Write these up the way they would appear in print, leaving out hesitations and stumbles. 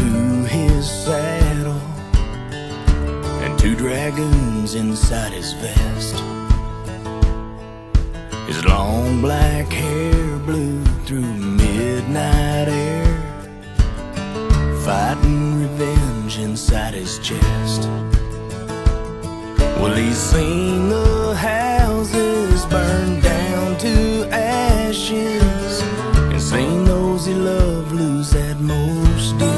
to his saddle and two dragoons inside his vest. His long black hair blew through midnight air, fighting revenge inside his chest. Well, he's seen the houses burned down to ashes and seen those he loved lose that most dear.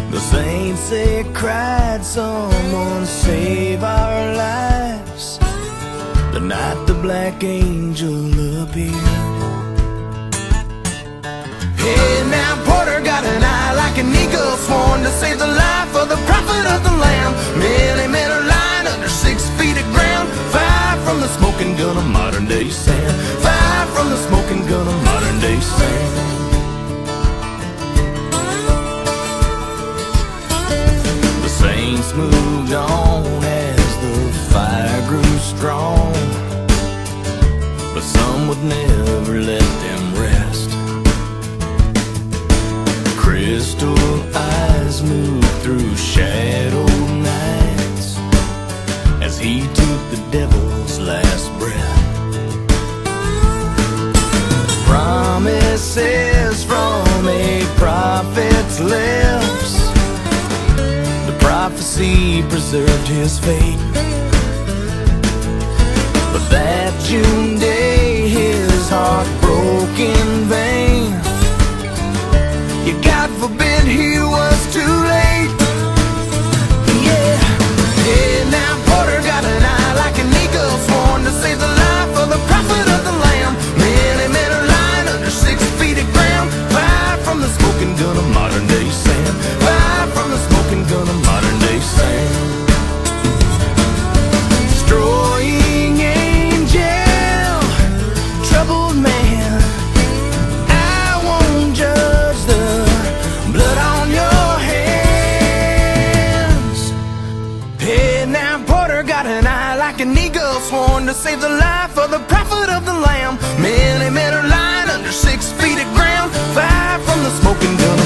The saints, they cried, someone save our lives, the night the black angel appeared. Hey, now Porter got an eye like an eagle, sworn to save the life of the prophet of the Lamb. Many men are lying under 6 feet of ground, 5 from the smoking gun of modern day sand, 5 from the smoking gun of modern day sand. The saints moved on as the fire grew strong, but some would never let them rest. Crystal eyes moved through shadowed nights as he took the devil's last breath. Promises from a prophet's lips, the prophecy preserved his fate. But that June day his heart broke in vain. God forbid he was too late. Yeah, yeah, now Porter got an eye like an eagle, sworn to save the life of the prophet of the Lamb. Many men are lying under 6 feet of ground, 5 from the smoking gun of modern day sand, 5 from the smoking gun of modern day sand. Destroying angel, troubled man, I won't judge the blood on your hands. Hey, now Porter got an eye like an eagle, sworn to save the life of the prophet of the Lamb. Many men are lying under 6 feet of ground, 5 from the smoking gun